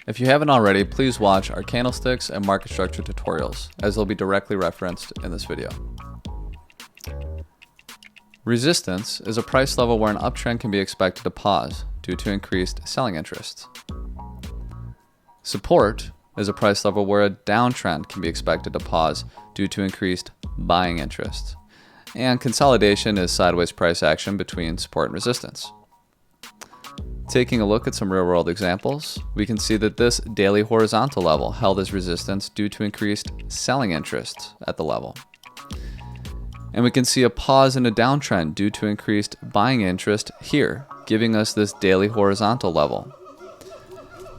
If you haven't already, please watch our candlesticks and market structure tutorials, as they'll be directly referenced in this video. Resistance is a price level where an uptrend can be expected to pause due to increased selling interest. Support is a price level where a downtrend can be expected to pause due to increased buying interest. And consolidation is sideways price action between support and resistance. Taking a look at some real-world examples, we can see that this daily horizontal level held as resistance due to increased selling interest at the level. And we can see a pause in a downtrend due to increased buying interest here, giving us this daily horizontal level.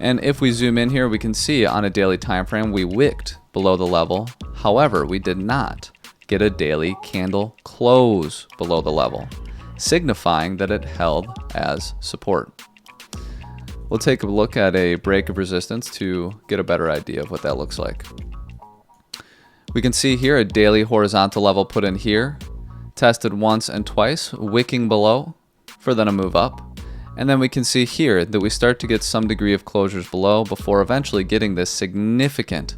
And if we zoom in here, we can see on a daily time frame we wicked below the level. However, we did not get a daily candle close below the level, signifying that it held as support. We'll take a look at a break of resistance to get a better idea of what that looks like. We can see here a daily horizontal level put in here, tested once and twice, wicking below for then a move up. And then we can see here that we start to get some degree of closures below before eventually getting this significant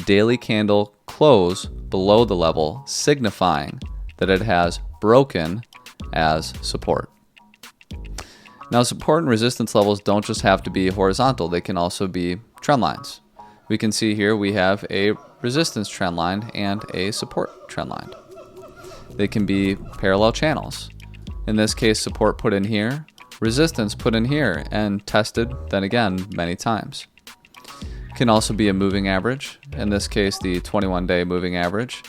daily candle close below the level, signifying that it has broken as support. Now, support and resistance levels don't just have to be horizontal, they can also be trend lines. We can see here we have a resistance trend line and a support trend line. They can be parallel channels. In this case, support put in here, resistance put in here, and tested then again many times. Can also be a moving average. In this case, the 21-day moving average.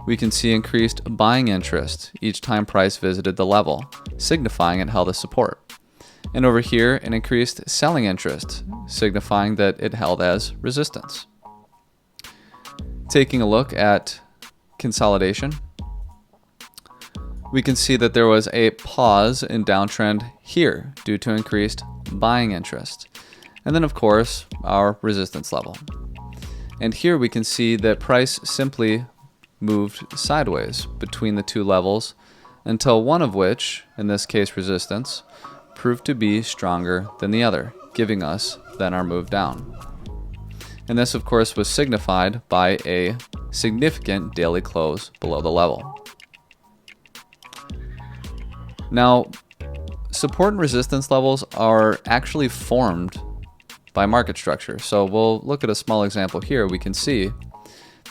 We can see increased buying interest each time price visited the level, signifying it held as support. And over here, an increased selling interest, signifying that it held as resistance. Taking a look at consolidation, we can see that there was a pause in downtrend here due to increased buying interest. And then, of course, our resistance level. And here we can see that price simply moved sideways between the two levels until one of which, in this case resistance, proved to be stronger than the other, giving us then our move down. And this, of course, was signified by a significant daily close below the level. Now, support and resistance levels are actually formed by market structure. So we'll look at a small example here. We can see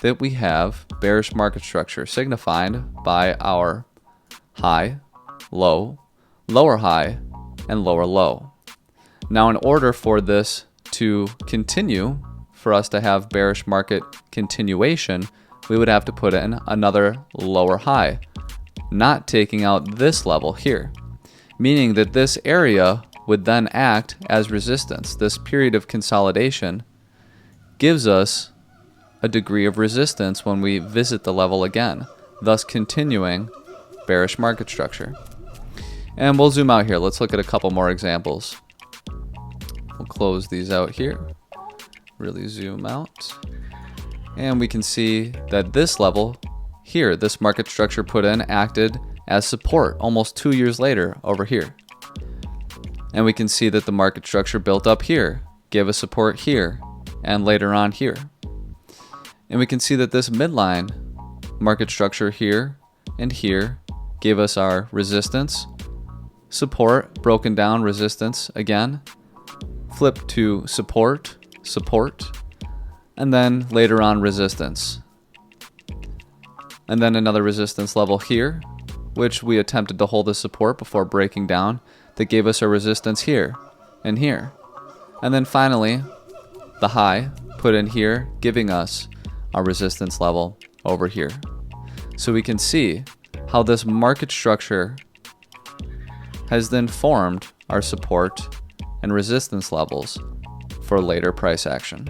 that we have bearish market structure signified by our high, low, lower high, and lower low. Now, in order for this to continue, for us to have bearish market continuation, we would have to put in another lower high, not taking out this level here, meaning that this area would then act as resistance. This period of consolidation gives us a degree of resistance when we visit the level again, thus continuing bearish market structure. And we'll zoom out here. Let's look at a couple more examples. We'll close these out here. Really zoom out. And we can see that this level here, this market structure put in, acted as support almost 2 years later over here. And we can see that the market structure built up here, gave us support here, and later on here. And we can see that this midline market structure here and here gave us our resistance, support, broken down, resistance again, flip to support, support, and then later on resistance. And then another resistance level here, which we attempted to hold as support before breaking down, that gave us a resistance here and here. And then finally, the high put in here, giving us our resistance level over here. So we can see how this market structure has then formed our support and resistance levels for later price action.